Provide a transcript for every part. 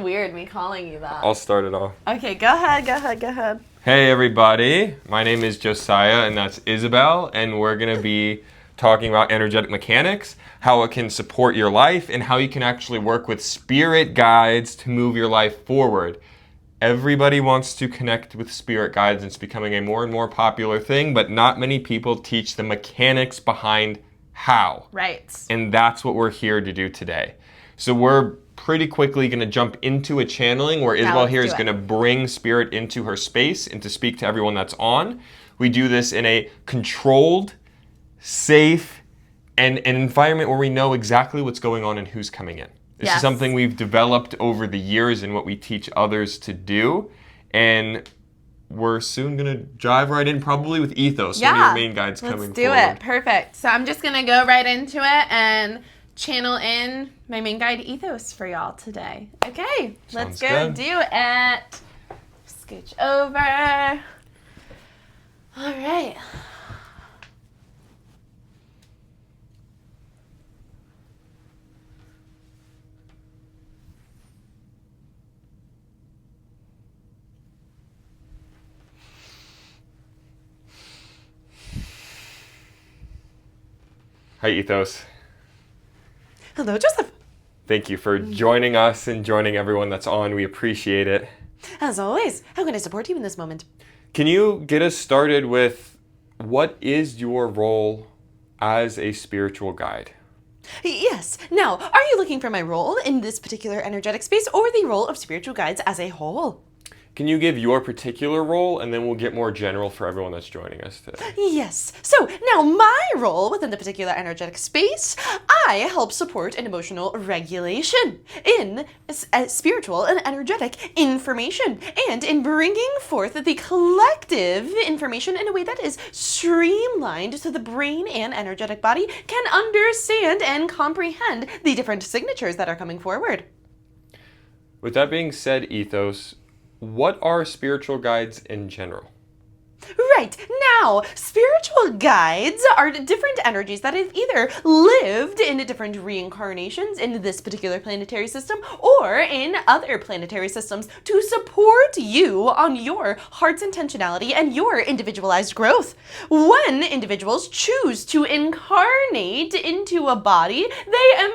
weird me calling you that. I'll start it off. Okay, go ahead. Hey everybody, my name is Josiah and that's Isabel, and we're going to be talking about energetic mechanics, how it can support your life, and how you can actually work with spirit guides to move your life forward. Everybody wants to connect with spirit guides, and it's becoming a more and more popular thing, but not many people teach the mechanics behind how. Right. And that's what we're here to do today. So we're pretty quickly going to jump into a channeling where Isabel here is going to bring spirit into her space and to speak to everyone that's on. We do this in a controlled, safe, and an environment where we know exactly what's going on and who's coming in. This is something we've developed over the years and what we teach others to do. And we're soon going to dive right in, probably with Ethos, one of your main guides coming forward. Let's do it. Perfect. So I'm just going to go right into it and channel in my main guide Ethos for y'all today. Okay, let's go do it. Scooch over. All right. Hi, Ethos. Hello, Joseph. Thank you for joining us and joining everyone that's on. We appreciate it. As always, how can I support you in this moment? Can you get us started with what is your role as a spiritual guide? Yes. Now, are you looking for my role in this particular energetic space or the role of spiritual guides as a whole? Can you give your particular role, and then we'll get more general for everyone that's joining us today? Yes. So now my role within the particular energetic space, I help support an emotional regulation in spiritual and energetic information, and in bringing forth the collective information in a way that is streamlined so the brain and energetic body can understand and comprehend the different signatures that are coming forward. With that being said, Ethos, what are spiritual guides in general? Right. Now, spiritual guides are different energies that have either lived in different reincarnations in this particular planetary system or in other planetary systems to support you on your heart's intentionality and your individualized growth. When individuals choose to incarnate into a body, they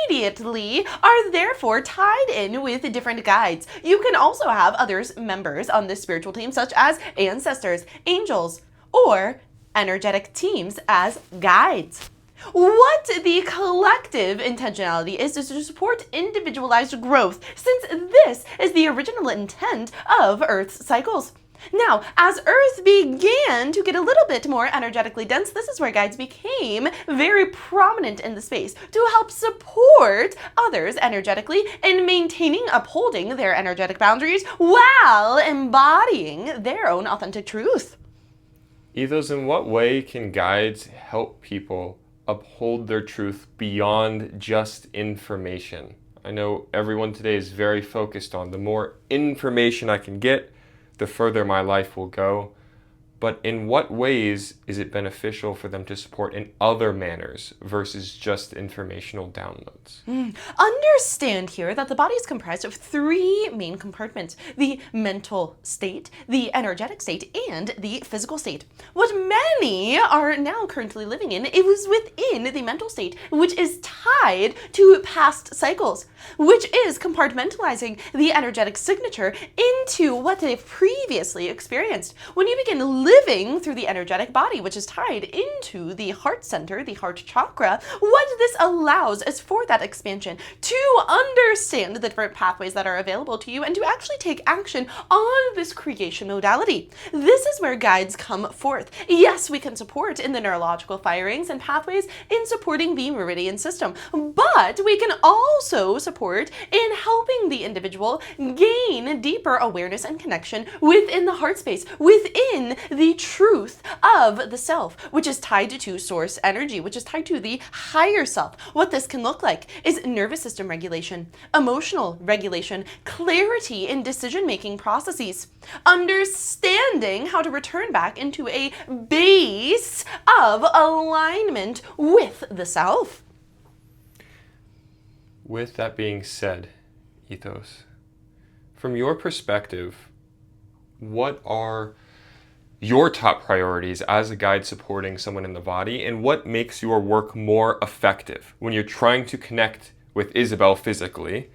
immediately are therefore tied in with different guides. You can also have other members on this spiritual team, such as ancestors, angels, or energetic teams as guides. What the collective intentionality is to support individualized growth, since this is the original intent of Earth's cycles. Now, as Earth began to get a little bit more energetically dense, this is where guides became very prominent in the space to help support others energetically in maintaining, upholding their energetic boundaries while embodying their own authentic truth. Ethos, in what way can guides help people uphold their truth beyond just information? I know everyone today is very focused on the more information I can get, the further my life will go. But in what ways is it beneficial for them to support in other manners versus just informational downloads? Understand here that the body is comprised of three main compartments: the mental state, the energetic state, and the physical state. What many are now currently living in is within the mental state, which is tied to past cycles, which is compartmentalizing the energetic signature into what they've previously experienced. When you begin living through the energetic body, which is tied into the heart center, the heart chakra, what this allows is for that expansion to understand the different pathways that are available to you and to actually take action on this creation modality. This is where guides come forth. Yes, we can support in the neurological firings and pathways in supporting the meridian system, but we can also support in helping the individual gain deeper awareness and connection within the heart space, within the truth of the self, which is tied to source energy, which is tied to the higher self. What this can look like is nervous system regulation, emotional regulation, clarity in decision-making processes, understanding how to return back into a base of alignment with the self. With that being said, Ethos, From your perspective, what are your top priorities as a guide supporting someone in the body, and what makes your work more effective when you're trying to connect with Isabel physically?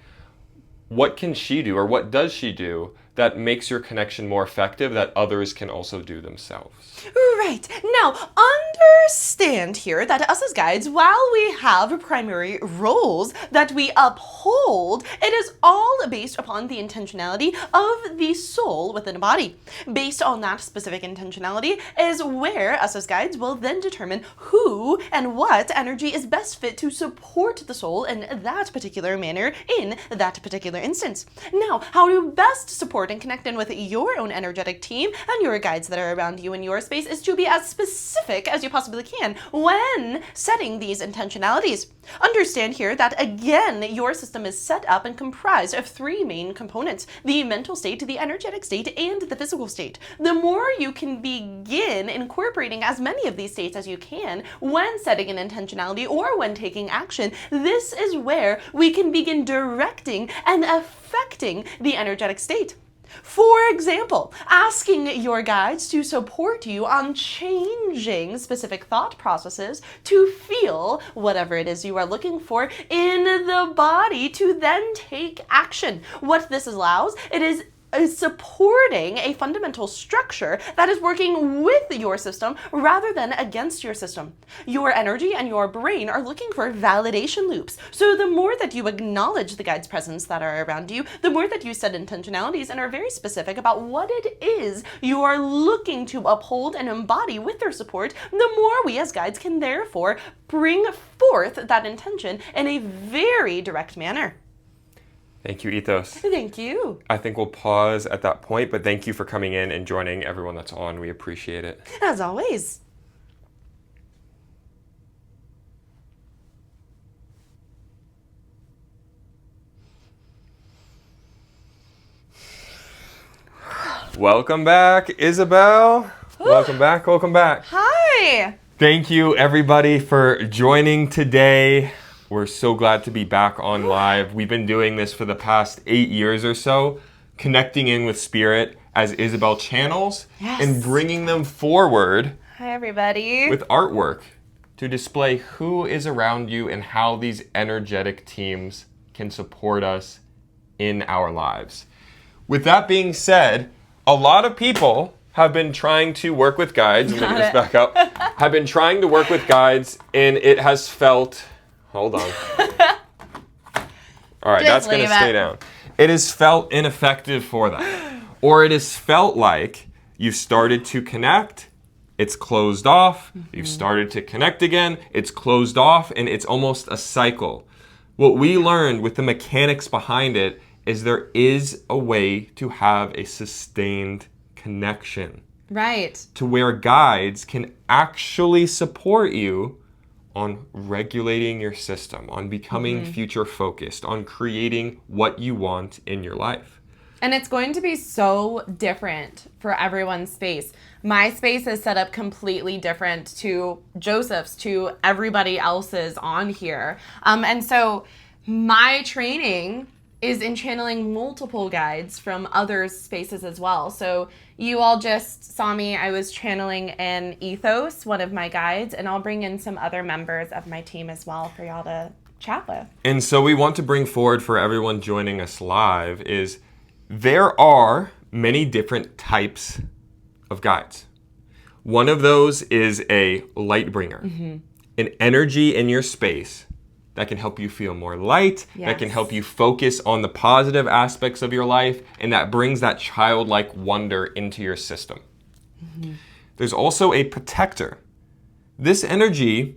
What can she do, or what does she do that makes your connection more effective that others can also do themselves? Right. Now, understand here that us as guides, while we have primary roles that we uphold, it is all based upon the intentionality of the soul within a body. Based on that specific intentionality is where us as guides will then determine who and what energy is best fit to support the soul in that particular manner in that particular instance. Now, how to best support and connect in with your own energetic team and your guides that are around you in your space is to be as specific as you possibly can when setting these intentionalities. Understand here that, again, your system is set up and comprised of three main components: the mental state, the energetic state, and the physical state. The more you can begin incorporating as many of these states as you can when setting an intentionality or when taking action, this is where we can begin directing and affecting the energetic state. For example, asking your guides to support you on changing specific thought processes to feel whatever it is you are looking for in the body to then take action. What this allows, it is supporting a fundamental structure that is working with your system rather than against your system. Your energy and your brain are looking for validation loops. So the more that you acknowledge the guide's presence that are around you, the more that you set intentionalities and are very specific about what it is you are looking to uphold and embody with their support, the more we as guides can therefore bring forth that intention in a very direct manner. Thank you, Ethos. Thank you. I think we'll pause at that point, but thank you for coming in and joining everyone that's on. We appreciate it. As always. Welcome back, Isabel. Welcome back, welcome back. Hi. Thank you, everybody, for joining today. We're so glad to be back on live. We've been doing this for the past 8 years or so, connecting in with spirit as Isabel channels and bringing them forward. Hi, everybody. With artwork to display who is around you and how these energetic teams can support us in our lives. With that being said, a lot of people have been trying to work with guides, and let me just back up, have been trying to work with guides, and it has felt... Hold on. All right, that's going to stay down. It has felt ineffective for them. Or it has felt like you've started to connect, it's closed off, you've started to connect again, it's closed off, and it's almost a cycle. What we learned with the mechanics behind it is there is a way to have a sustained connection. Right. To where guides can actually support you on regulating your system, on becoming future focused, on creating what you want in your life. And it's going to be so different for everyone's space. My space is set up completely different to Joseph's, to everybody else's on here. And so my training is in channeling multiple guides from others' spaces as well. So you all just saw me, I was channeling in Ethos, one of my guides, and I'll bring in some other members of my team as well for y'all to chat with. And so we want to bring forward for everyone joining us live is there are many different types of guides. One of those is a light bringer, an energy in your space that can help you feel more light, that can help you focus on the positive aspects of your life, and that brings that childlike wonder into your system. There's also a protector. This energy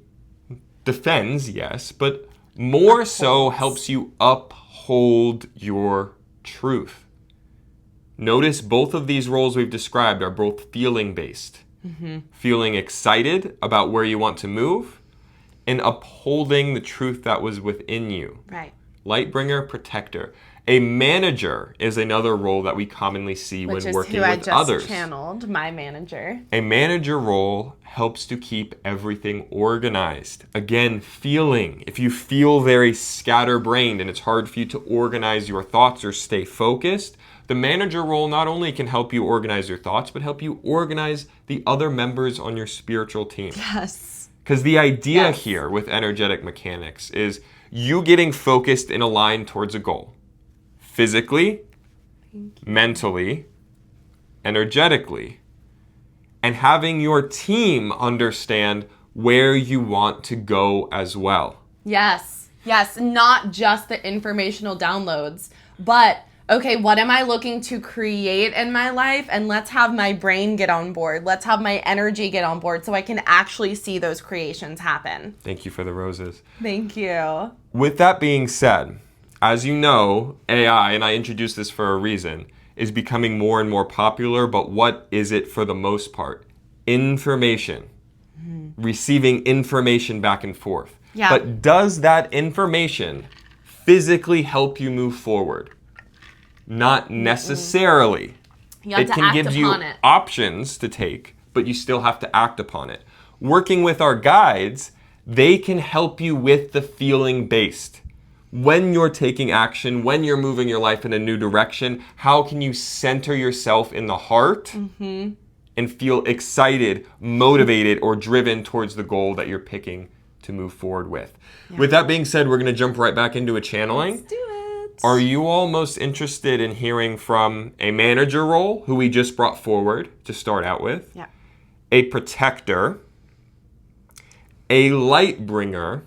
defends, yes, but more so helps you uphold your truth. Notice both of these roles we've described are both feeling-based. Feeling excited about where you want to move, and upholding the truth that was within you. Right. Light bringer, protector. A manager is another role that we commonly see when working with others. Which is who I just channeled, my manager. A manager role helps to keep everything organized. Again, feeling. If you feel very scatterbrained and it's hard for you to organize your thoughts or stay focused, the manager role not only can help you organize your thoughts, but help you organize the other members on your spiritual team. Yes. Because the idea here with energetic mechanics is you getting focused and aligned towards a goal. Physically, mentally, energetically, and having your team understand where you want to go as well. Yes, not just the informational downloads, but okay, what am I looking to create in my life? And let's have my brain get on board. Let's have my energy get on board so I can actually see those creations happen. Thank you for the roses. Thank you. With that being said, as you know, AI, and I introduced this for a reason, is becoming more and more popular, but what is it for the most part? Information. Receiving information back and forth. Yeah. But does that information physically help you move forward? Not necessarily. You have It to can act give you upon it. options to take, but you still have to act upon it. Working with our guides, they can help you with the feeling based. When you're taking action, when you're moving your life in a new direction, how can you center yourself in the heart and feel excited, motivated, or driven towards the goal that you're picking to move forward with? Yeah. With that being said, we're going to jump right back into a channeling. Let's do it. Are you all most interested in hearing from a manager role, who we just brought forward to start out with? Yeah. A protector, a light bringer,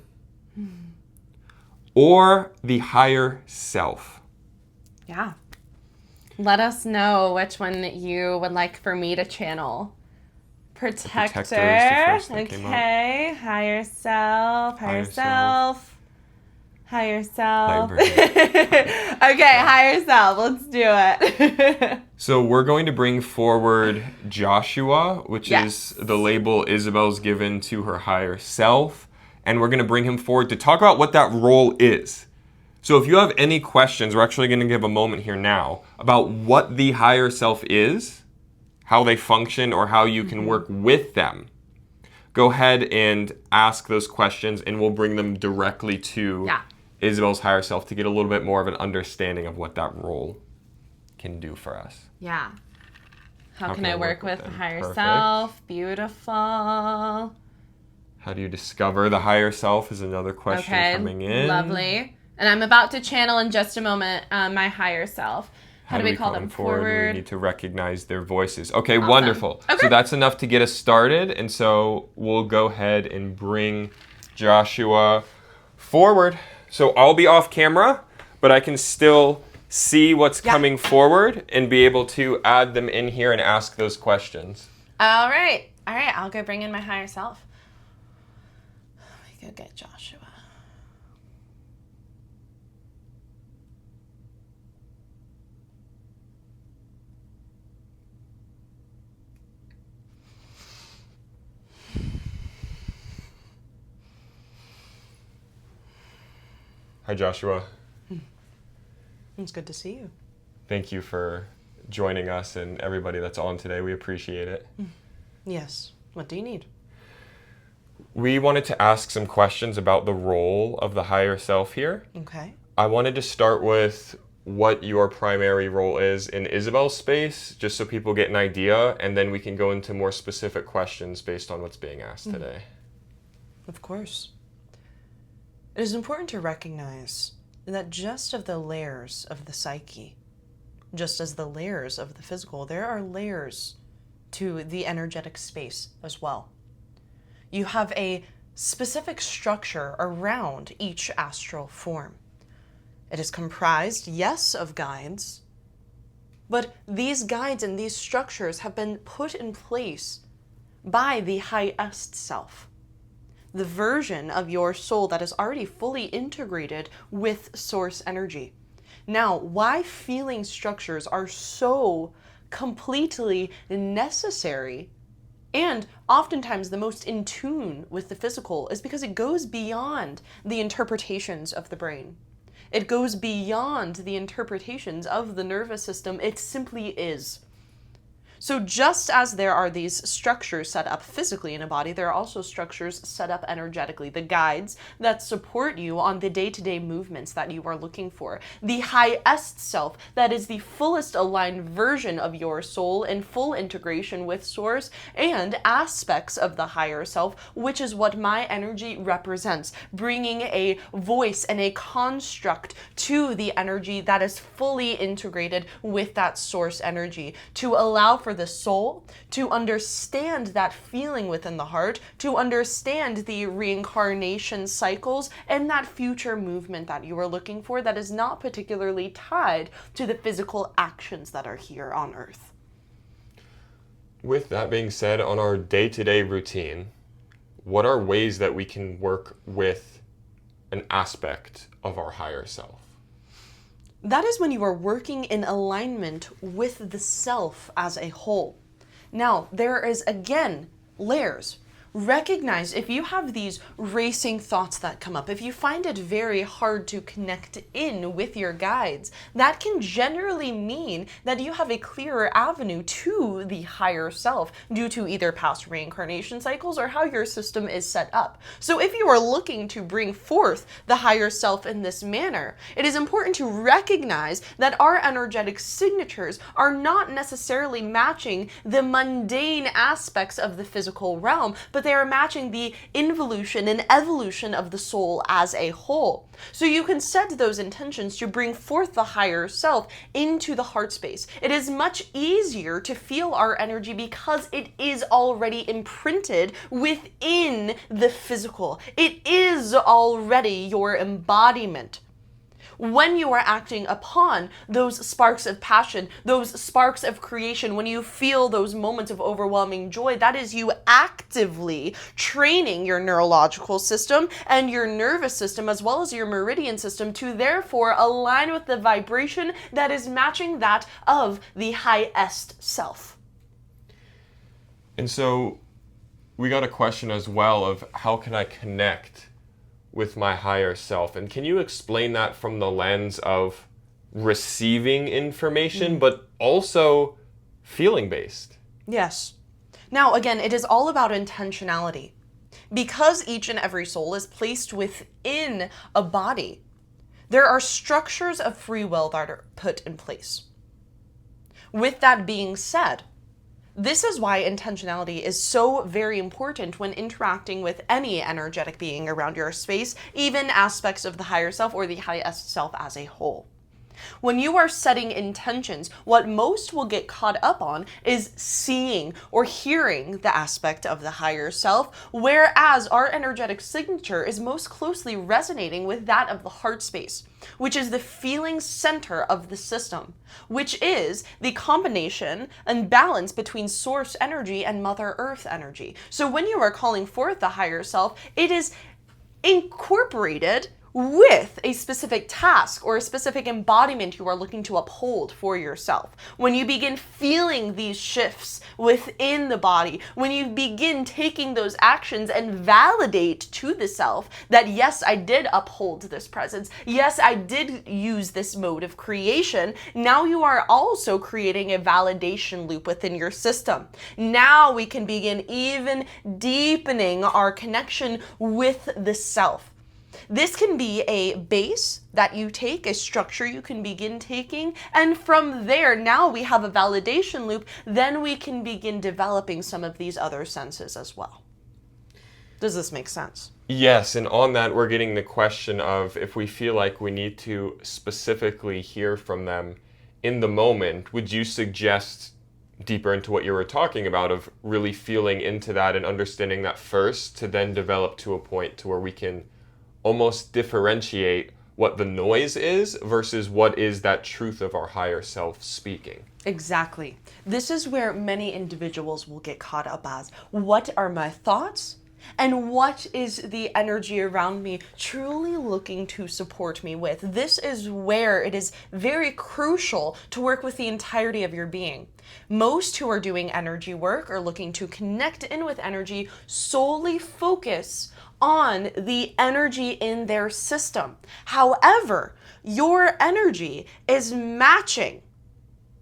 or the higher self? Yeah. Let us know which one that you would like for me to channel. Protector. Protector is the first that came up. Okay. Higher self. Higher self. Higher self. Light bringer. Okay, higher self. Let's do it. So we're going to bring forward Joshua, which Yes. is the label Isabel's given to her higher self. And we're going to bring him forward to talk about what that role is. So if you have any questions, we're actually going to give a moment here now about what the higher self is, how they function, or how you can work with them. Go ahead and ask those questions, and we'll bring them directly to Isabel's higher self to get a little bit more of an understanding of what that role can do for us. Yeah. How can I work with the higher self? Beautiful. How do you discover the higher self is another question coming in. Lovely. And I'm about to channel in just a moment my higher self. How do we call them forward? We need to recognize their voices. Okay, Awesome. Wonderful. Okay. So that's enough to get us started. And so we'll go ahead and bring Joshua forward. So I'll be off camera, but I can still see what's coming forward and be able to add them in here and ask those questions. All right. I'll go bring in my higher self. Let me go get Joshua. Hi, Joshua. It's good to see you. Thank you for joining us and everybody that's on today. We appreciate it. Yes. What do you need? We wanted to ask some questions about the role of the higher self here. Okay. I wanted to start with what your primary role is in Isabel's space, just so people get an idea, and then we can go into more specific questions based on what's being asked today. Of course. It is important to recognize that just of the layers of the psyche, just as the layers of the physical, there are layers to the energetic space as well. You have a specific structure around each astral form. It is comprised, yes, of guides, but these guides and these structures have been put in place by the highest self, the version of your soul that is already fully integrated with source energy. Now, why feeling structures are so completely necessary and oftentimes the most in tune with the physical is because it goes beyond the interpretations of the brain. It goes beyond the interpretations of the nervous system. It simply is. So just as there are these structures set up physically in a body, there are also structures set up energetically, the guides that support you on the day-to-day movements that you are looking for. The highest self, that is the fullest aligned version of your soul in full integration with source, and aspects of the higher self, which is what my energy represents, bringing a voice and a construct to the energy that is fully integrated with that source energy, to allow for the soul to understand that feeling within the heart, to understand the reincarnation cycles and that future movement that you are looking for that is not particularly tied to the physical actions that are here on earth. With that being said, on our day-to-day routine, what are ways that we can work with an aspect of our higher self? That is when you are working in alignment with the self as a whole. Now, there is, again, layers. Recognize if you have these racing thoughts that come up, if you find it very hard to connect in with your guides, that can generally mean that you have a clearer avenue to the higher self due to either past reincarnation cycles or how your system is set up. So if you are looking to bring forth the higher self in this manner, it is important to recognize that our energetic signatures are not necessarily matching the mundane aspects of the physical realm, but they are matching the involution and evolution of the soul as a whole. So you can set those intentions to bring forth the higher self into the heart space. It is much easier to feel our energy because it is already imprinted within the physical. It is already your embodiment. When you are acting upon those sparks of passion, those sparks of creation, when you feel those moments of overwhelming joy, that is you actively training your neurological system and your nervous system as well as your meridian system to therefore align with the vibration that is matching that of the highest self. And so we got a question as well of how can I connect with my higher self? And can you explain that from the lens of receiving information, but also feeling based? Yes. Now, again, it is all about intentionality. Because each and every soul is placed within a body, there are structures of free will that are put in place. With that being said, this is why intentionality is so very important when interacting with any energetic being around your space, even aspects of the higher self or the highest self as a whole. When you are setting intentions, what most will get caught up on is seeing or hearing the aspect of the higher self, whereas our energetic signature is most closely resonating with that of the heart space, which is the feeling center of the system, which is the combination and balance between source energy and Mother Earth energy. So when you are calling forth the higher self, it is incorporated with a specific task or a specific embodiment you are looking to uphold for yourself. When you begin feeling these shifts within the body, when you begin taking those actions and validate to the self that yes, I did uphold this presence, yes, I did use this mode of creation, now you are also creating a validation loop within your system. Now we can begin even deepening our connection with the self. This can be a base that you take, a structure you can begin taking, and from there, now we have a validation loop, then we can begin developing some of these other senses as well. Does this make sense? Yes, and on that, we're getting the question of if we feel like we need to specifically hear from them in the moment, would you suggest deeper into what you were talking about of really feeling into that and understanding that first to then develop to a point to where we can almost differentiate what the noise is versus what is that truth of our higher self speaking? Exactly. This is where many individuals will get caught up as, what are my thoughts And what is the energy around me truly looking to support me with? This is where it is very crucial to work with the entirety of your being. Most who are doing energy work or looking to connect in with energy solely focus on the energy in their system. However, your energy is matching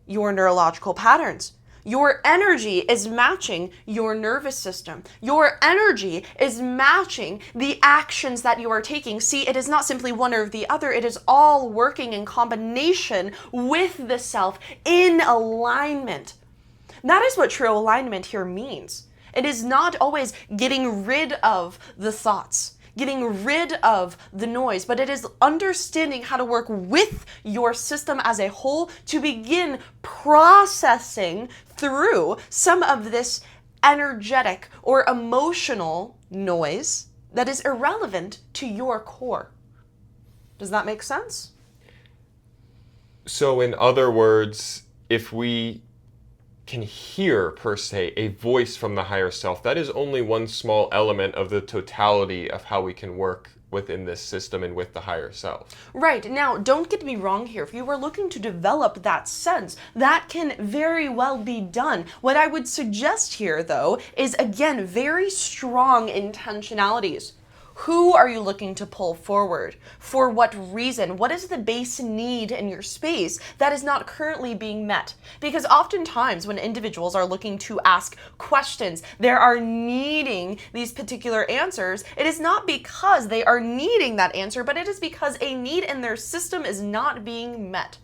your neurological patterns. Your energy is matching your nervous system. Your energy is matching the actions that you are taking. See, it is not simply one or the other. It is all working in combination with the self in alignment. That is what true alignment here means. It is not always getting rid of the thoughts, getting rid of the noise, but it is understanding how to work with your system as a whole to begin processing through some of this energetic or emotional noise that is irrelevant to your core. Does that make sense? So in other words, if we can hear, per se, a voice from the higher self, that is only one small element of the totality of how we can work within this system and with the higher self. Right. Now, don't get me wrong here. If you are looking to develop that sense, that can very well be done. What I would suggest here, though, is again, very strong intentionalities. Who are you looking to pull forward? For what reason? What is the base need in your space that is not currently being met? Because oftentimes when individuals are looking to ask questions, they are needing these particular answers. It is not because they are needing that answer, but it is because a need in their system is not being met.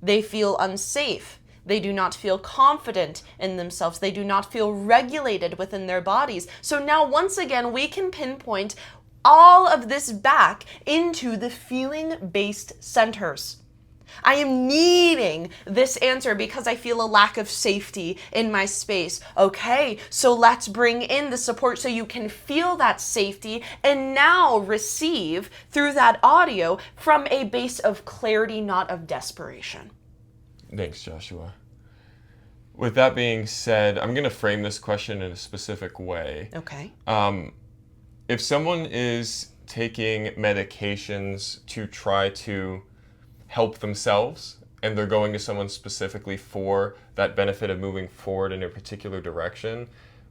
They feel unsafe. They do not feel confident in themselves. They do not feel regulated within their bodies. So now, once again, we can pinpoint all of this back into the feeling-based centers. I am needing this answer because I feel a lack of safety in my space. Okay, so let's bring in the support so you can feel that safety and now receive through that audio from a base of clarity, not of desperation. Thanks, Joshua. With that being said, I'm going to frame this question in a specific way. Okay. If someone is taking medications to try to help themselves, and they're going to someone specifically for that benefit of moving forward in a particular direction,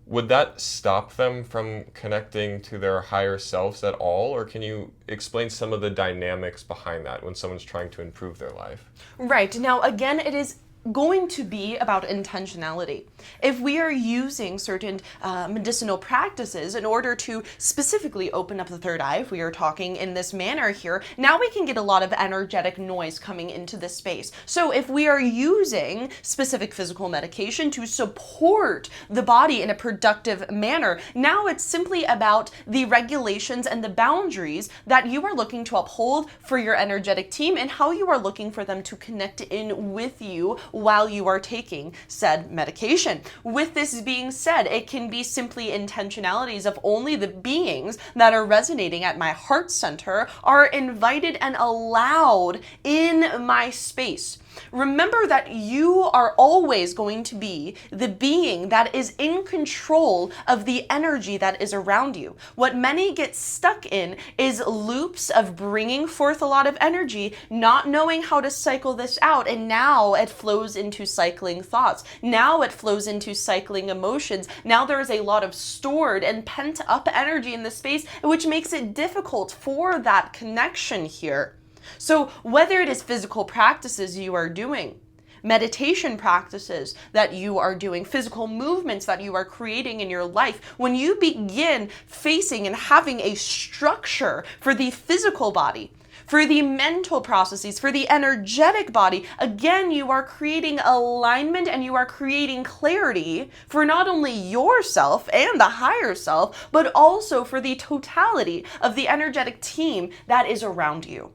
would that stop them from connecting to their higher selves at all? Or can you explain some of the dynamics behind that when someone's trying to improve their life? Right. Now, again, it is going to be about intentionality. If we are using certain medicinal practices in order to specifically open up the third eye, if we are talking in this manner here, now we can get a lot of energetic noise coming into this space. So if we are using specific physical medication to support the body in a productive manner, now it's simply about the regulations and the boundaries that you are looking to uphold for your energetic team and how you are looking for them to connect in with you while you are taking said medication. With this being said, it can be simply intentionalities of only the beings that are resonating at my heart center are invited and allowed in my space. Remember that you are always going to be the being that is in control of the energy that is around you. What many get stuck in is loops of bringing forth a lot of energy, not knowing how to cycle this out, and now it flows into cycling thoughts. Now it flows into cycling emotions. Now there is a lot of stored and pent up energy in the space, which makes it difficult for that connection here. So whether it is physical practices you are doing, meditation practices that you are doing, physical movements that you are creating in your life, when you begin facing and having a structure for the physical body, for the mental processes, for the energetic body, again, you are creating alignment and you are creating clarity for not only yourself and the higher self, but also for the totality of the energetic team that is around you.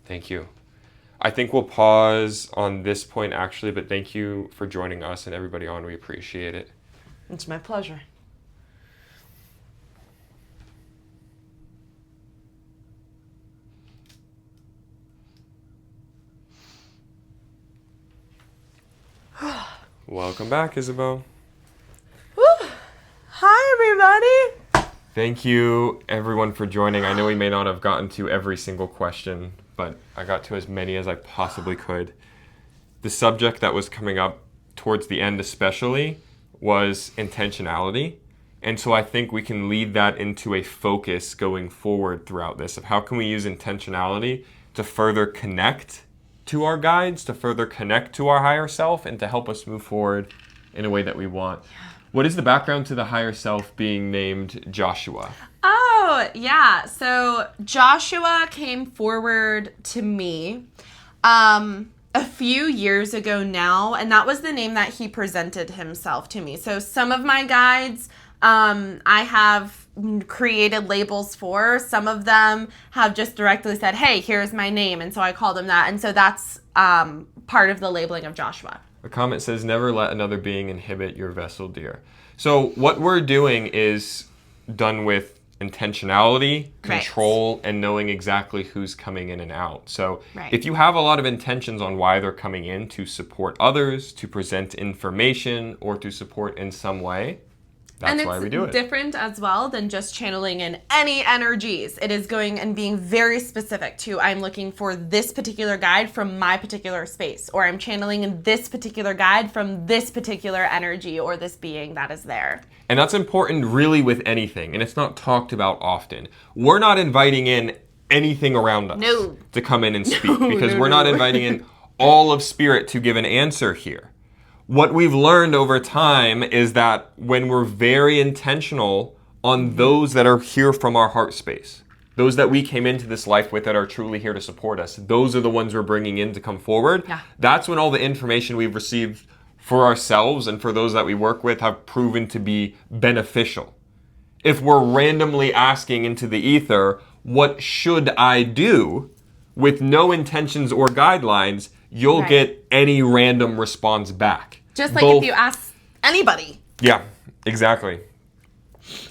Thank you. I think we'll pause on this point actually, but thank you for joining us and everybody on. We appreciate it. It's my pleasure. Welcome back, Isabel. Hi, everybody. Thank you, everyone, for joining. I know we may not have gotten to every single question, but I got to as many as I possibly could. The subject that was coming up towards the end especially was intentionality. And so I think we can lead that into a focus going forward throughout this of how can we use intentionality to further connect to our guides, to further connect to our higher self, and to help us move forward in a way that we want. What is the background to the higher self being named Joshua? Oh, yeah. So Joshua came forward to me a few years ago now, and that was the name that he presented himself to me. So some of my guides I have created labels for. Some of them have just directly said, hey, here's my name. And so I called him that. And so that's part of the labeling of Joshua. A comment says, never let another being inhibit your vessel, dear. So what we're doing is done with intentionality, control, and knowing exactly who's coming in and out. So if you have a lot of intentions on why they're coming in to support others, to present information, or to support in some way, that's why we do it. And it's different as well than just channeling in any energies. It is going and being very specific to, I'm looking for this particular guide from my particular space, or I'm channeling in this particular guide from this particular energy or this being that is there. And that's important really with anything, and it's not talked about often. We're not inviting in anything around us to come in and speak, because we're not inviting in all of spirit to give an answer here. What we've learned over time is that when we're very intentional on those that are here from our heart space, those that we came into this life with that are truly here to support us, those are the ones we're bringing in to come forward. That's when all the information we've received for ourselves and for those that we work with have proven to be beneficial. If we're randomly asking into the ether, what should I do, with no intentions or guidelines, you'll get any random response back. Just like if you ask anybody. Yeah, exactly.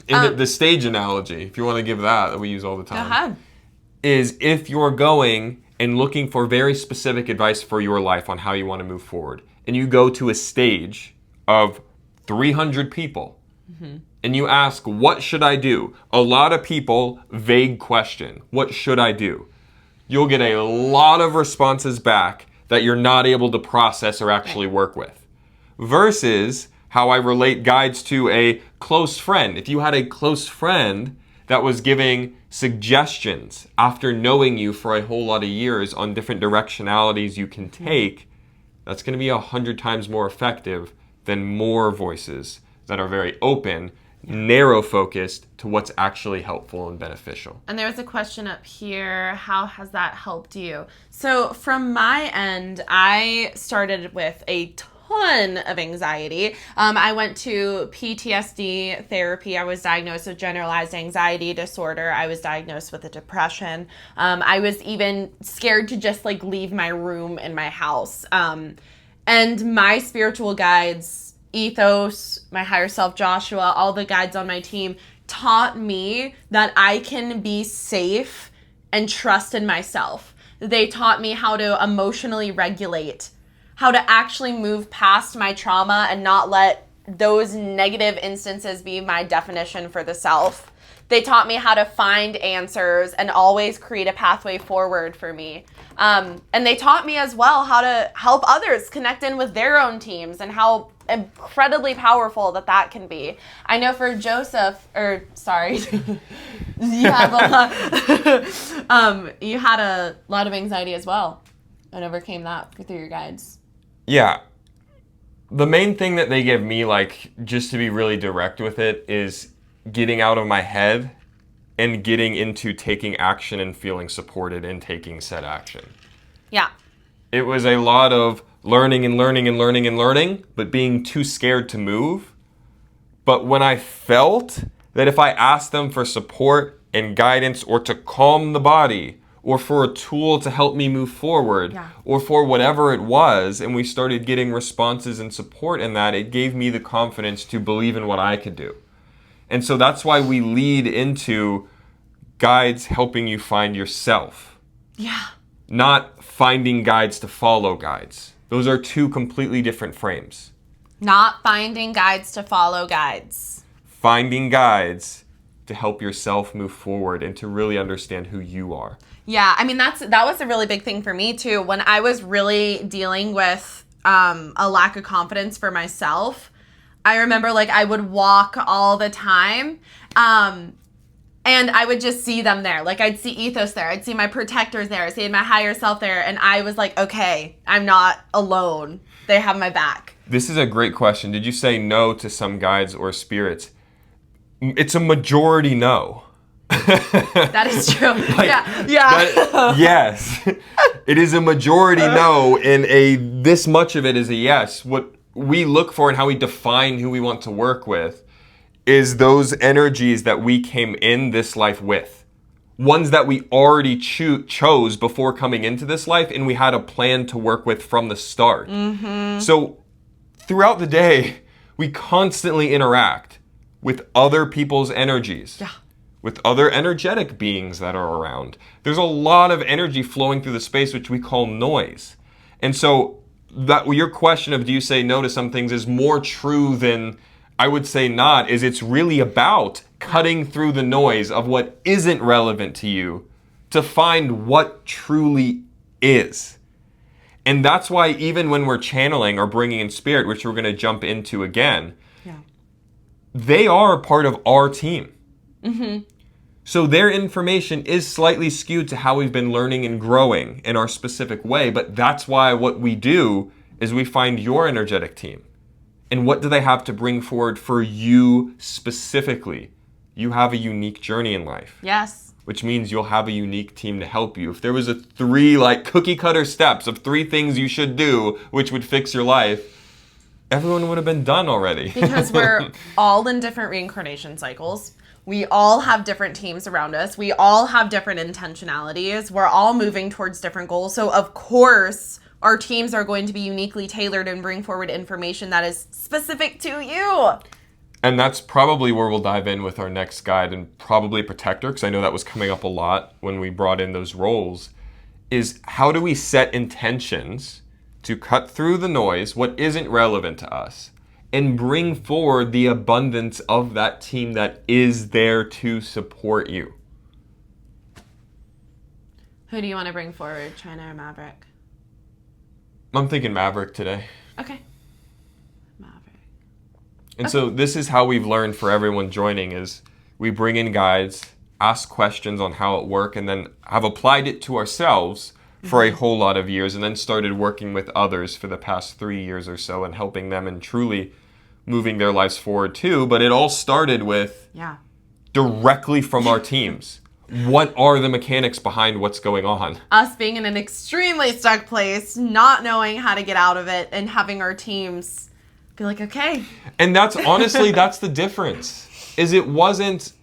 In the stage analogy, if you want to give that we use all the time, go ahead. Is if you're going and looking for very specific advice for your life on how you want to move forward, and you go to a stage of 300 people, and you ask, what should I do? A lot of people, vague question, what should I do? You'll get a lot of responses back that you're not able to process or actually work with. Versus how I relate guides to a close friend. If you had a close friend that was giving suggestions after knowing you for a whole lot of years on different directionalities you can take, that's going to be 100 times more effective than more voices that are very open, narrow focused to what's actually helpful and beneficial. And there's a question up here, how has that helped you? So from my end, I started with a ton of anxiety. I went to PTSD therapy. I was diagnosed with generalized anxiety disorder. I was diagnosed with a depression. I was even scared to just leave my room in my house. And my spiritual guides, Ethos, my higher self, Joshua, all the guides on my team taught me that I can be safe and trust in myself. They taught me how to emotionally regulate, how to actually move past my trauma and not let those negative instances be my definition for the self. They taught me how to find answers and always create a pathway forward for me. And they taught me as well how to help others connect in with their own teams and how incredibly powerful that can be. I know for Joseph, you had a lot of anxiety as well and overcame that through your guides. Yeah. The main thing that they give me, just to be really direct with it, is getting out of my head and getting into taking action and feeling supported in taking said action. Yeah. It was a lot of learning and learning and learning and learning, but being too scared to move. But when I felt that if I asked them for support and guidance or to calm the body or for a tool to help me move forward or for whatever it was, and we started getting responses and support in that, it gave me the confidence to believe in what I could do. And so that's why we lead into guides helping you find yourself. Yeah. Not finding guides to follow guides. Those are two completely different frames. Not finding guides to follow guides. Finding guides to help yourself move forward and to really understand who you are? Yeah, I mean, that was a really big thing for me too. When I was really dealing with a lack of confidence for myself, I remember like I would walk all the time, and I would just see them there. Like I'd see Ethos there, I'd see my protectors there, I'd see my higher self there, and I was like, okay, I'm not alone. They have my back. This is a great question. Did you say no to some guides or spirits? It's a majority no. That is true. Yeah. Yes. It is a majority no, and this much of it is a yes. What we look for and how we define who we want to work with is those energies that we came in this life with. Ones that we already chose before coming into this life, and we had a plan to work with from the start. Mm-hmm. So throughout the day, we constantly interact with other people's energies. Yeah. With other energetic beings that are around. There's a lot of energy flowing through the space, which we call noise. And so that your question of do you say no to some things is more true than I would say not, is it's really about cutting through the noise of what isn't relevant to you to find what truly is. And that's why even when we're channeling or bringing in spirit, which we're going to jump into again, they are a part of our team. Mm-hmm. So their information is slightly skewed to how we've been learning and growing in our specific way, but that's why what we do is we find your energetic team. And what do they have to bring forward for you specifically? You have a unique journey in life. Yes. Which means you'll have a unique team to help you. If there was a 3 like cookie cutter steps of 3 things you should do which would fix your life, everyone would have been done already. Because we're all in different reincarnation cycles. We all have different teams around us. We all have different intentionalities. We're all moving towards different goals. So, of course, our teams are going to be uniquely tailored and bring forward information that is specific to you. And that's probably where we'll dive in with our next guide, and probably protector, because I know that was coming up a lot when we brought in those roles, is how do we set intentions to cut through the noise, what isn't relevant to us, and bring forward the abundance of that team that is there to support you. Who do you want to bring forward, China or Maverick? I'm thinking Maverick today. Okay. Maverick. And so this is how we've learned for everyone joining is we bring in guides, ask questions on how it works, and then have applied it to ourselves for a whole lot of years, and then started working with others for the past 3 years or so and helping them and truly moving their lives forward too. But it all started with directly from our teams. What are the mechanics behind what's going on? Us being in an extremely stuck place, not knowing how to get out of it, and having our teams be like, okay. And that's honestly, that's the difference. Is it wasn't,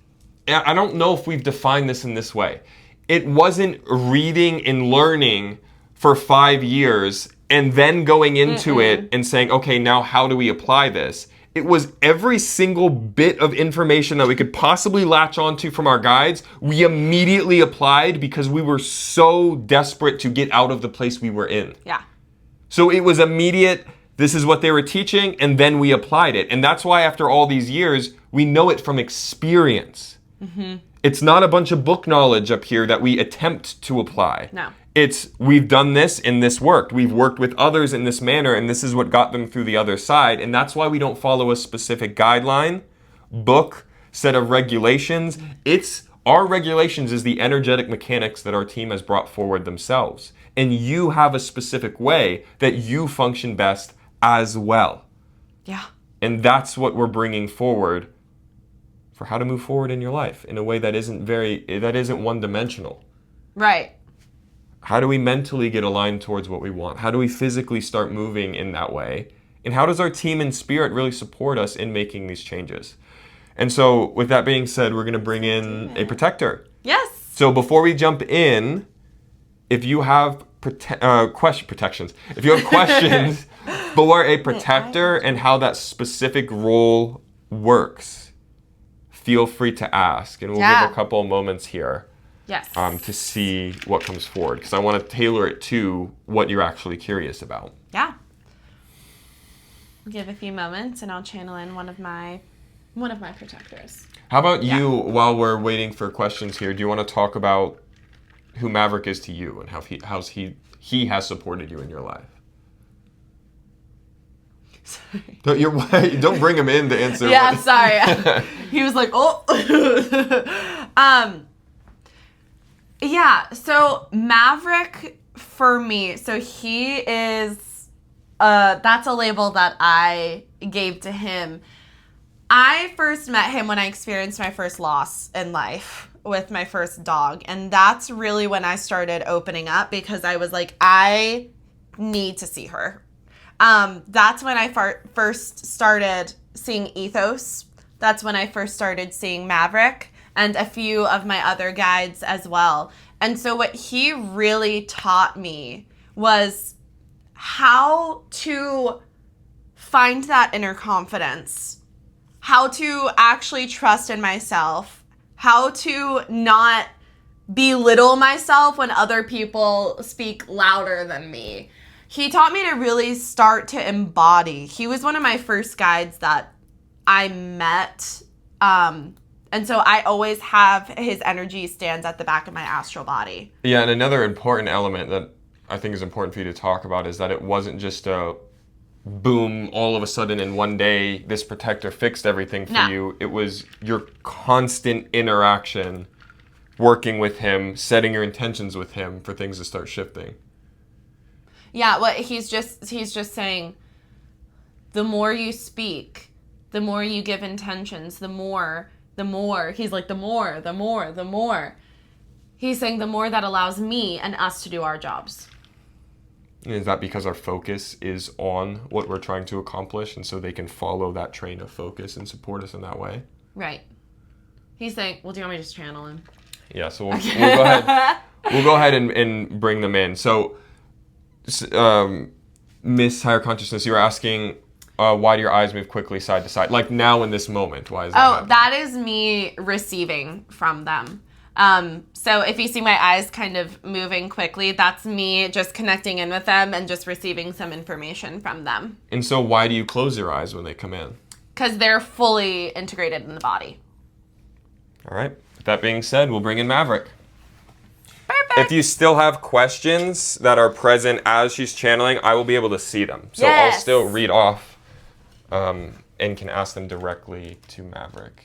I don't know if we've defined this in this way. It wasn't reading and learning for 5 years and then going into it and saying, okay, now how do we apply this? It was every single bit of information that we could possibly latch onto from our guides, we immediately applied because we were so desperate to get out of the place we were in. Yeah. So it was immediate, this is what they were teaching, and then we applied it. And that's why after all these years, we know it from experience. Mm-hmm. It's not a bunch of book knowledge up here that we attempt to apply. No. It's, we've done this and this worked. We've worked with others in this manner and this is what got them through the other side. And that's why we don't follow a specific guideline, book, set of regulations. Our regulations is the energetic mechanics that our team has brought forward themselves. And you have a specific way that you function best as well. Yeah. And that's what we're bringing forward for how to move forward in your life in a way that isn't one-dimensional. Right. How do we mentally get aligned towards what we want? How do we physically start moving in that way? And how does our team and spirit really support us in making these changes? And so with that being said, we're going to bring in a protector. Yes. So before we jump in, if you have protections, if you have questions for a protector and how that specific role works, feel free to ask. And we'll give a couple of moments here. Yes. To see what comes forward, because I want to tailor it to what you're actually curious about. Yeah. I'll give a few moments and I'll channel in one of my One of my protectors. How about you, while we're waiting for questions here, do you want to talk about who Maverick is to you and how he has supported you in your life? Sorry. Don't bring him in to answer. Yeah, sorry. He was like, oh. Yeah, so Maverick for me, so he is, that's a label that I gave to him. I first met him when I experienced my first loss in life with my first dog. And that's really when I started opening up, because I was like, I need to see her. That's when I first started seeing Ethos. That's when I first started seeing Maverick and a few of my other guides as well. And so what he really taught me was how to find that inner confidence, how to actually trust in myself, how to not belittle myself when other people speak louder than me. He taught me to really start to embody. He was one of my first guides that I met. And so I always have his energy stands at the back of my astral body. Yeah, and another important element that I think is important for you to talk about is that it wasn't just a boom, all of a sudden in one day, this protector fixed everything for you. It was your constant interaction, working with him, setting your intentions with him for things to start shifting. Yeah, well, he's just saying, the more you speak, the more you give intentions, the more. He's like, the more. He's saying the more that allows me and us to do our jobs. Is that because our focus is on what we're trying to accomplish, and so they can follow that train of focus and support us in that way? Right. He's saying, well, do you want me to just channel him? Yeah, so we'll go ahead. We'll go ahead and bring them in. So, Miss Higher Consciousness, you were asking, why do your eyes move quickly side to side? Like now in this moment, why is that happening? That is me receiving from them. So if you see my eyes kind of moving quickly, that's me just connecting in with them and just receiving some information from them. And so why do you close your eyes when they come in? Because they're fully integrated in the body. All right. With that being said, we'll bring in Maverick. Perfect. If you still have questions that are present as she's channeling, I will be able to see them. So Yes. I'll still read off and can ask them directly to Maverick.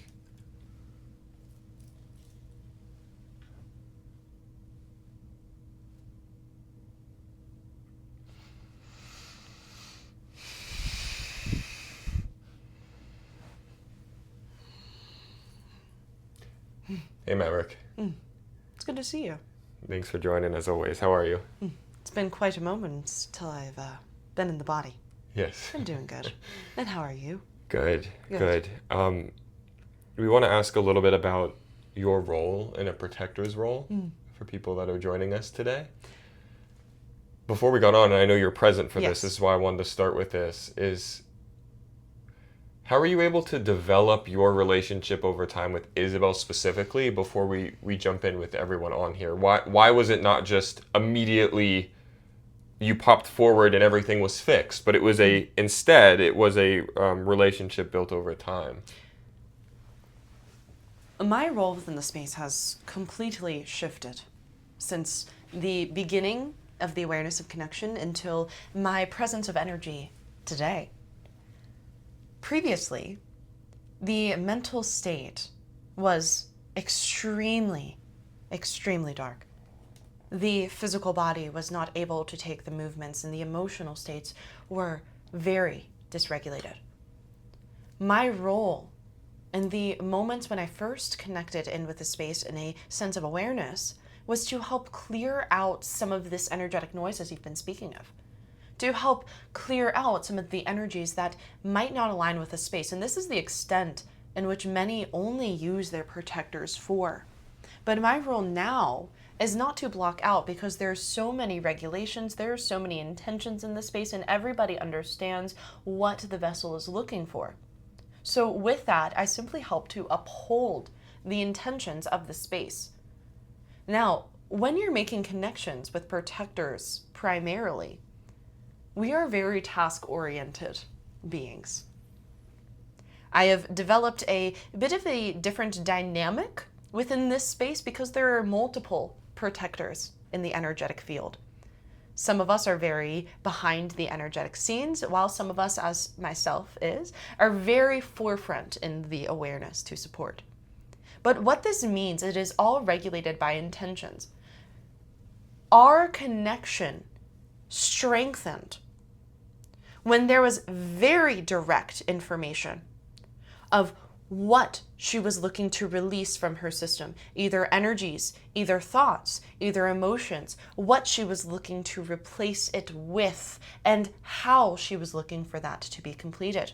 Hey, Maverick. It's good to see you. Thanks for joining as always. How are you? It's been quite a moment till I've been in the body. Yes. I'm doing good. And how are you? Good. We want to ask a little bit about your role in a protector's role for people that are joining us today. Before we got on, and I know you're present for this is why I wanted to start with this, is how are you able to develop your relationship over time with Isabel specifically before we jump in with everyone on here? Why was it not just immediately you popped forward and everything was fixed, but it was instead it was a relationship built over time? My role within the space has completely shifted since the beginning of the awareness of connection until my presence of energy today. Previously, the mental state was extremely, extremely dark. The physical body was not able to take the movements, and the emotional states were very dysregulated. My role in the moments when I first connected in with the space in a sense of awareness was to help clear out some of this energetic noise, as you've been speaking of. To help clear out some of the energies that might not align with the space. And this is the extent in which many only use their protectors for. But my role now is not to block out, because there's so many regulations, there are so many intentions in the space, and everybody understands what the vessel is looking for. So with that, I simply help to uphold the intentions of the space. Now, when you're making connections with protectors primarily, we are very task-oriented beings. I have developed a bit of a different dynamic within this space because there are multiple protectors in the energetic field. Some of us are very behind the energetic scenes, while some of us, as myself is, are very forefront in the awareness to support. But what this means, it is all regulated by intentions. Our connection strengthened when there was very direct information of what she was looking to release from her system, either energies, either thoughts, either emotions, what she was looking to replace it with, and how she was looking for that to be completed.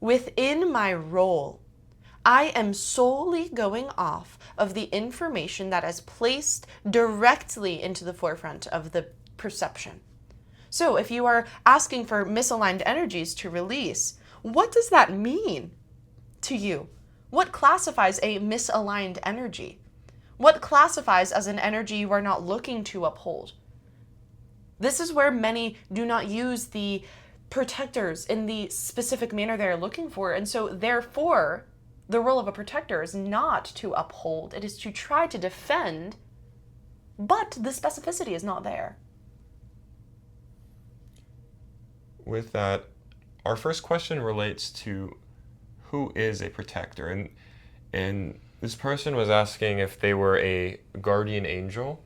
Within my role, I am solely going off of the information that is placed directly into the forefront of the perception. So if you are asking for misaligned energies to release, what does that mean to you? What classifies a misaligned energy? What classifies as an energy you are not looking to uphold? This is where many do not use the protectors in the specific manner they're looking for, and so therefore the role of a protector is not to uphold, it is to try to defend, but the specificity is not there. With that, our first question relates to who is a protector, and this person was asking if they were a guardian angel.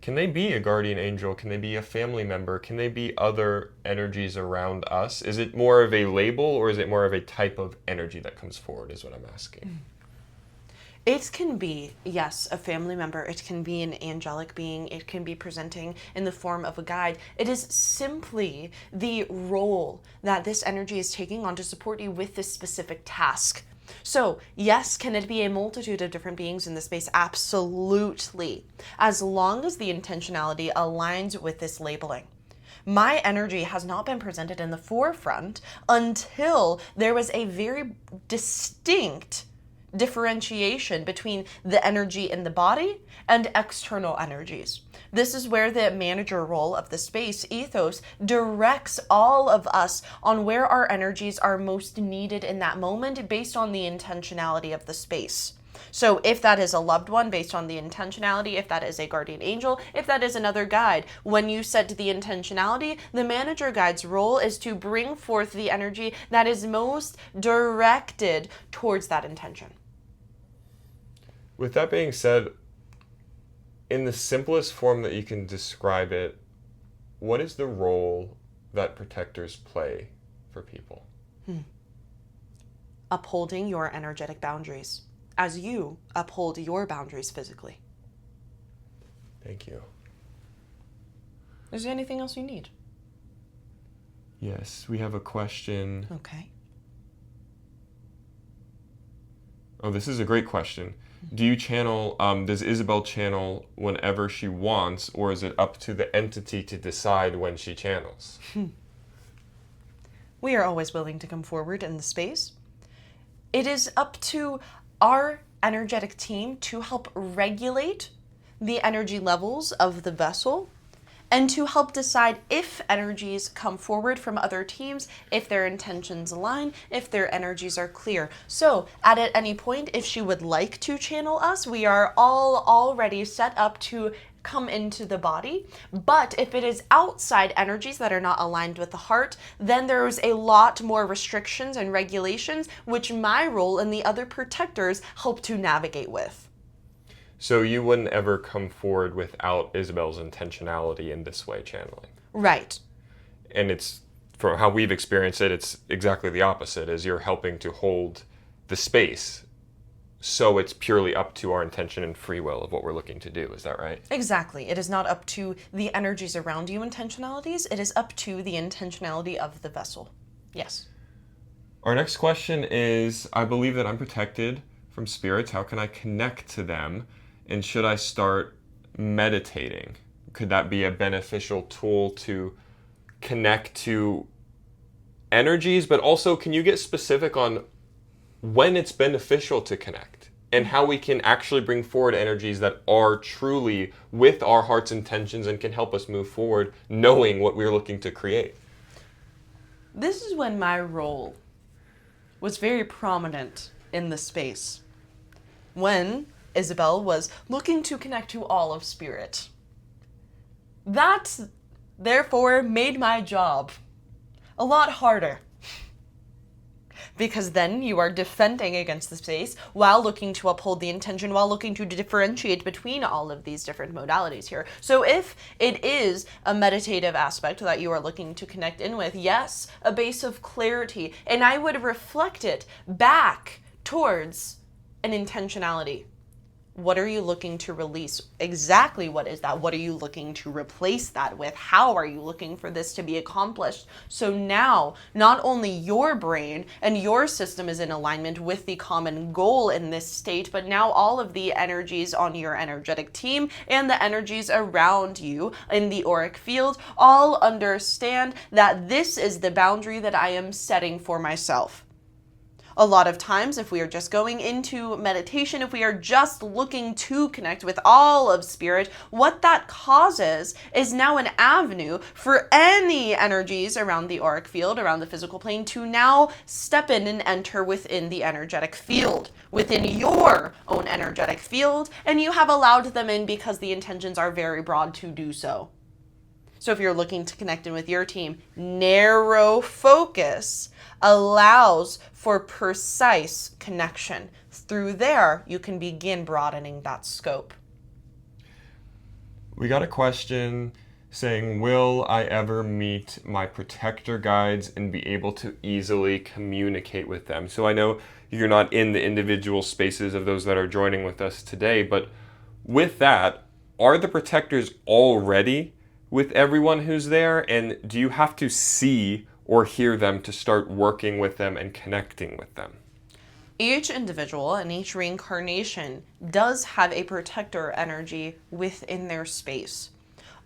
Can they be a guardian angel? Can they be a family member? Can they be other energies around us? Is it more of a label, or is it more of a type of energy that comes forward, is what I'm asking. It can be, yes, a family member. It can be an angelic being. It can be presenting in the form of a guide. It is simply the role that this energy is taking on to support you with this specific task. So, yes, can it be a multitude of different beings in this space? Absolutely. As long as the intentionality aligns with this labeling. My energy has not been presented in the forefront until there was a very distinct differentiation between the energy in the body and external energies. This is where the manager role of the space ethos directs all of us on where our energies are most needed in that moment based on the intentionality of the space. So if that is a loved one, based on the intentionality, if that is a guardian angel, if that is another guide, when you set the intentionality, the manager guide's role is to bring forth the energy that is most directed towards that intention. With that being said, in the simplest form that you can describe it, what is the role that protectors play for people? Upholding your energetic boundaries as you uphold your boundaries physically. Thank you. Is there anything else you need? Yes, we have a question. Okay. Oh, this is a great question. Do you channel, does Isabel channel whenever she wants, or is it up to the entity to decide when she channels? We are always willing to come forward in the space. It is up to our energetic team to help regulate the energy levels of the vessel and to help decide if energies come forward from other teams, if their intentions align, if their energies are clear. So at any point, if she would like to channel us, we are all already set up to come into the body. But if it is outside energies that are not aligned with the heart, then there's a lot more restrictions and regulations, which my role and the other protectors help to navigate with. So you wouldn't ever come forward without Isabel's intentionality in this way channeling? Right. And it's, from how we've experienced it, it's exactly the opposite, is you're helping to hold the space. So it's purely up to our intention and free will of what we're looking to do. Is that right? Exactly. It is not up to the energies around you intentionalities. It is up to the intentionality of the vessel. Yes. Our next question is, I believe that I'm protected from spirits. How can I connect to them? And should I start meditating? Could that be a beneficial tool to connect to energies? But also, can you get specific on when it's beneficial to connect and how we can actually bring forward energies that are truly with our heart's intentions and can help us move forward knowing what we're looking to create? This is when my role was very prominent in the space when Isabel was looking to connect to all of spirit. That, therefore, made my job a lot harder. Because then you are defending against the space while looking to uphold the intention, while looking to differentiate between all of these different modalities here. So if it is a meditative aspect that you are looking to connect in with, yes, a base of clarity, and I would reflect it back towards an intentionality. What are you looking to release? Exactly what is that? What are you looking to replace that with? How are you looking for this to be accomplished? So now, not only your brain and your system is in alignment with the common goal in this state, but now all of the energies on your energetic team and the energies around you in the auric field all understand that this is the boundary that I am setting for myself. A lot of times, if we are just going into meditation, if we are just looking to connect with all of spirit, what that causes is now an avenue for any energies around the auric field, around the physical plane, to now step in and enter within the energetic field, within your own energetic field, and you have allowed them in because the intentions are very broad to do so. So if you're looking to connect in with your team, narrow focus allows for precise connection. Through there, you can begin broadening that scope. We got a question saying, will I ever meet my protector guides and be able to easily communicate with them? So I know you're not in the individual spaces of those that are joining with us today, but with that, are the protectors already with everyone who's there? And do you have to see or hear them to start working with them and connecting with them? Each individual and each reincarnation does have a protector energy within their space.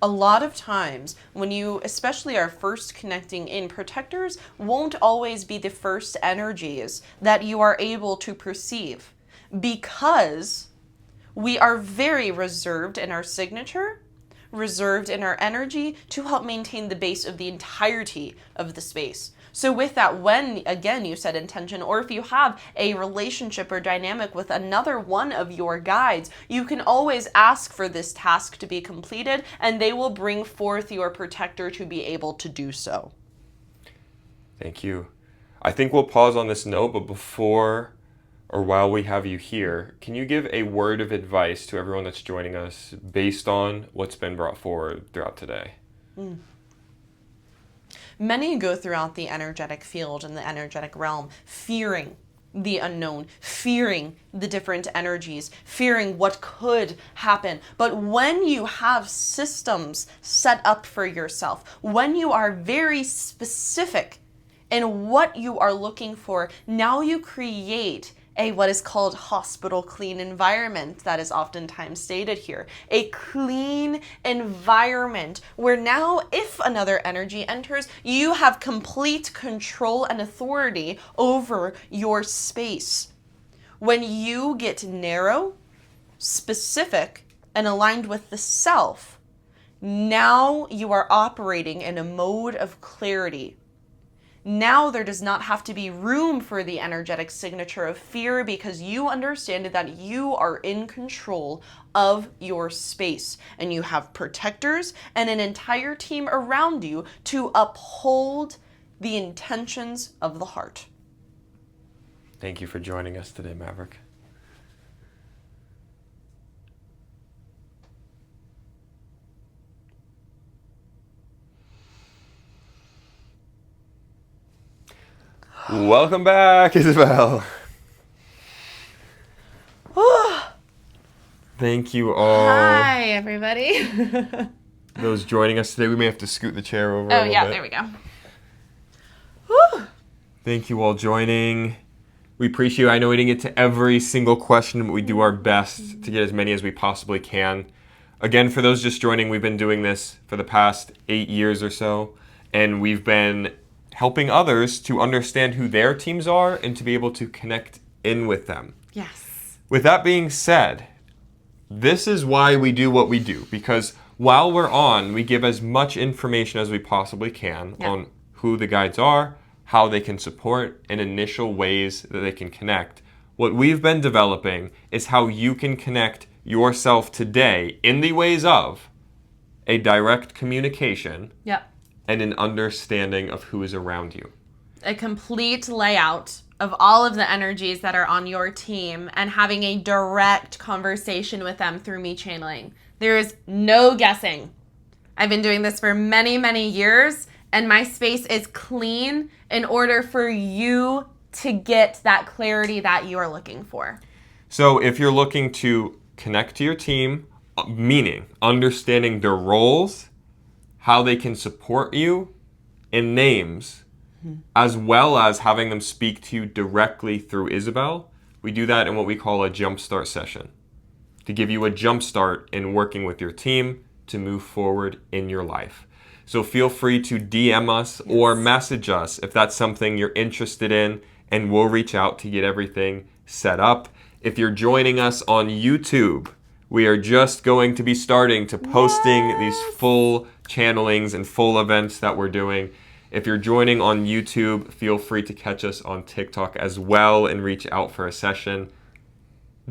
A lot of times when you especially are first connecting in, protectors won't always be the first energies that you are able to perceive because we are very reserved in our signature, reserved in our energy to help maintain the base of the entirety of the space. So with that, when, again, you set intention, or if you have a relationship or dynamic with another one of your guides, you can always ask for this task to be completed, and they will bring forth your protector to be able to do so. Thank you. I think we'll pause on this note, but before or while we have you here, can you give a word of advice to everyone that's joining us based on what's been brought forward throughout today? Many go throughout the energetic field and the energetic realm fearing the unknown, fearing the different energies, fearing what could happen. But when you have systems set up for yourself, when you are very specific in what you are looking for, now you create a what is called hospital clean environment that is oftentimes stated here. A clean environment where now if another energy enters, you have complete control and authority over your space. When you get narrow, specific, and aligned with the self, now you are operating in a mode of clarity. Now there does not have to be room for the energetic signature of fear because you understand that you are in control of your space and you have protectors and an entire team around you to uphold the intentions of the heart. Thank you for joining us today, Maverick. Welcome back, Isabel. Thank you all. Hi, everybody. Those joining us today, we may have to scoot the chair over a little bit. There we go. Thank you all joining. We appreciate you. I know we didn't get to every single question, but we do our best to get as many as we possibly can. Again, for those just joining, we've been doing this for the past 8 years or so, and we've been helping others to understand who their teams are and to be able to connect in with them. Yes. With that being said, this is why we do what we do, because while we're on, we give as much information as we possibly can on who the guides are, how they can support, and initial ways that they can connect. What we've been developing is how you can connect yourself today in the ways of a direct communication Yep. and an understanding of who is around you. A complete layout of all of the energies that are on your team and having a direct conversation with them through me channeling. There is no guessing. I've been doing this for many, many years, and my space is clean in order for you to get that clarity that you are looking for. So if you're looking to connect to your team, meaning understanding their roles, how they can support you, and names, as well as having them speak to you directly through Isabel, we do that in what we call a jumpstart session to give you a jumpstart in working with your team to move forward in your life. So feel free to DM us or message us if that's something you're interested in, and we'll reach out to get everything set up. If you're joining us on YouTube, we are just going to be starting to posting these full channelings and full events that we're doing. If you're joining on YouTube, feel free to catch us on TikTok as well and reach out for a session.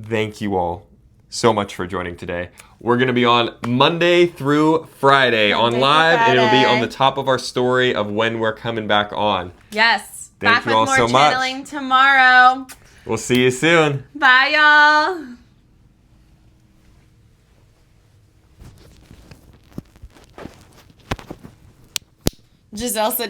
Thank you all so much for joining today. We're going to be on Monday through Friday on live, and it'll be on the top of our story of when we're coming back on. Yes. Thank Back you all with so more much. channeling tomorrow. We'll see you soon. Bye, y'all. Giselle said,